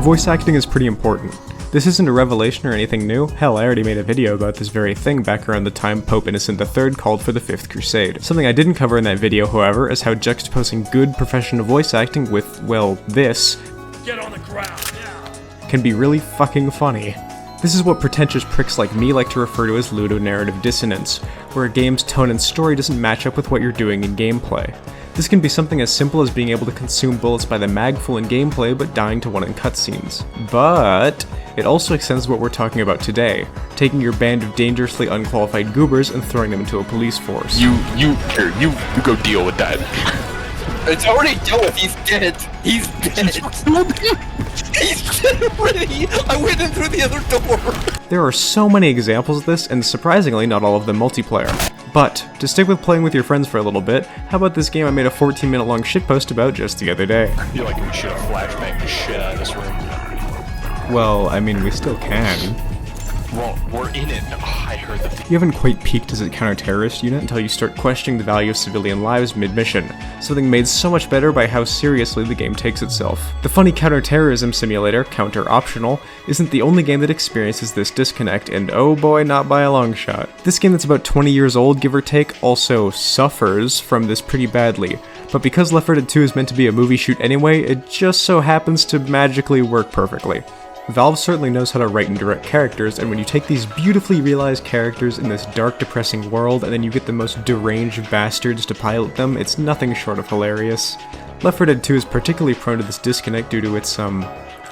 Voice acting is pretty important. This isn't a revelation or anything new. Hell, I already made a video about this very thing back around the time Pope Innocent III called for the Fifth Crusade. Something I didn't cover in that video, however, is how juxtaposing good professional voice acting with, well, this, get on the ground, can be really fucking funny. This is what pretentious pricks like me like to refer to as ludonarrative dissonance, where a game's tone and story doesn't match up with what you're doing in gameplay. This can be something as simple as being able to consume bullets by the magful in gameplay but dying to one in cutscenes. But it also extends to what we're talking about today, taking your band of dangerously unqualified goobers and throwing them into a police force. You go deal with that. It's already dealt with, he's dead. He's dead. He's dead already. I went in through the other door. There are so many examples of this, and surprisingly not all of them multiplayer. But, to stick with playing with your friends for a little bit, how about this game I made a 14-minute long shitpost about just the other day? I feel like we should have flashbanged the shit out of this room. Well, I mean, we still can. Well, we're in it. Oh, I heard the You haven't quite peaked as a counter-terrorist unit until you start questioning the value of civilian lives mid-mission, something made so much better by how seriously the game takes itself. The funny counter-terrorism simulator, Counter Optional, isn't the only game that experiences this disconnect, and oh boy, not by a long shot. This game that's about 20 years old, give or take, also suffers from this pretty badly, but because Left 4 Dead 2 is meant to be a movie shoot anyway, it just so happens to magically work perfectly. Valve certainly knows how to write and direct characters, and when you take these beautifully realized characters in this dark, depressing world, and then you get the most deranged bastards to pilot them, it's nothing short of hilarious. Left 4 Dead 2 is particularly prone to this disconnect due to its,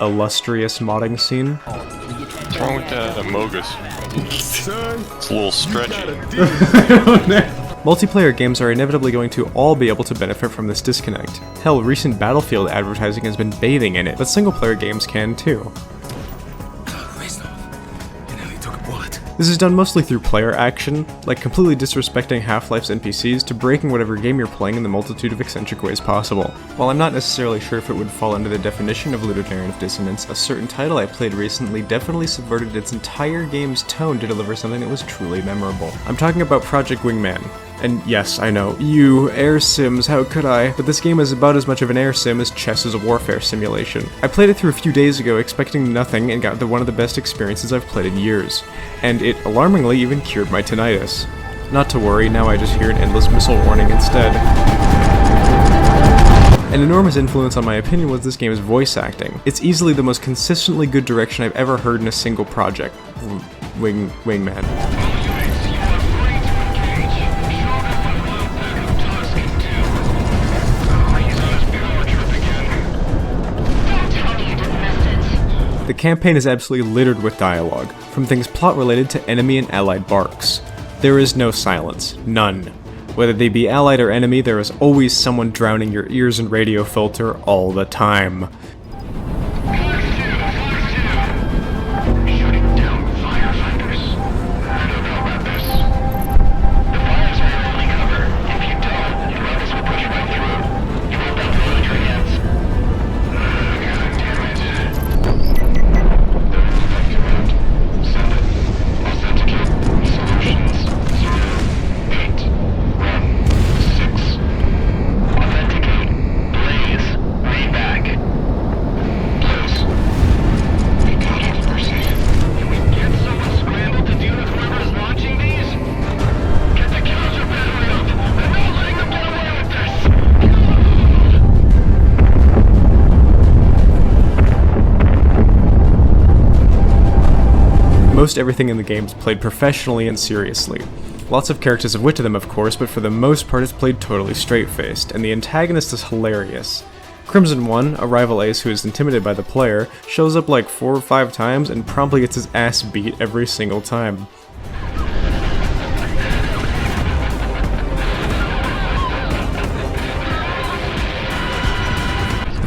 illustrious modding scene. What's wrong with the Mogus? It's a little stretchy. Multiplayer games are inevitably going to all be able to benefit from this disconnect. Hell, recent Battlefield advertising has been bathing in it, but single-player games can too. This is done mostly through player action, like completely disrespecting Half-Life's NPCs to breaking whatever game you're playing in the multitude of eccentric ways possible. While I'm not necessarily sure if it would fall under the definition of ludonarrative dissonance, a certain title I played recently definitely subverted its entire game's tone to deliver something that was truly memorable. I'm talking about Project Wingman. And yes, I know, you, air sims, how could I? But this game is about as much of an air sim as chess is a warfare simulation. I played it through a few days ago expecting nothing and got one of the best experiences I've played in years. And it alarmingly even cured my tinnitus. Not to worry, now I just hear an endless missile warning instead. An enormous influence on my opinion was this game's voice acting. It's easily the most consistently good direction I've ever heard in a single project. Wingman. The campaign is absolutely littered with dialogue, from things plot-related to enemy and allied barks. There is no silence. None. Whether they be allied or enemy, there is always someone drowning your ears in radio filter all the time. Most everything in the game is played professionally and seriously. Lots of characters have wit to them, of course, but for the most part it's played totally straight-faced, and the antagonist is hilarious. Crimson One, a rival ace who is intimidated by the player, shows up like 4 or 5 times and promptly gets his ass beat every single time.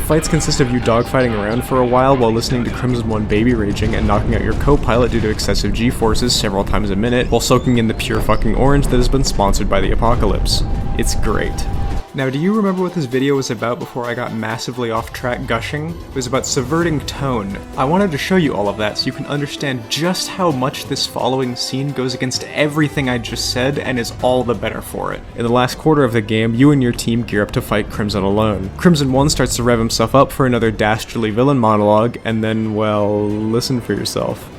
Fights consist of you dogfighting around for a while listening to Crimson One baby raging and knocking out your co-pilot due to excessive G-forces several times a minute while soaking in the pure fucking orange that has been sponsored by the apocalypse. It's great. Now, do you remember what this video was about before I got massively off track gushing? It was about subverting tone. I wanted to show you all of that so you can understand just how much this following scene goes against everything I just said and is all the better for it. In the last quarter of the game, you and your team gear up to fight Crimson alone. Crimson 1 starts to rev himself up for another dastardly villain monologue, and then, well, listen for yourself.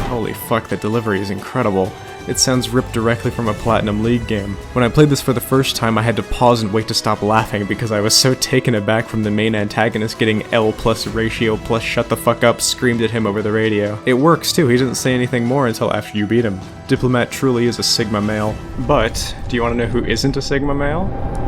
Holy fuck, that delivery is incredible. It sounds ripped directly from a Platinum League game. When I played this for the first time, I had to pause and wait to stop laughing because I was so taken aback from the main antagonist getting L plus ratio plus shut the fuck up screamed at him over the radio. It works too, he doesn't say anything more until after you beat him. Diplomat truly is a Sigma male. But, do you want to know who isn't a Sigma male?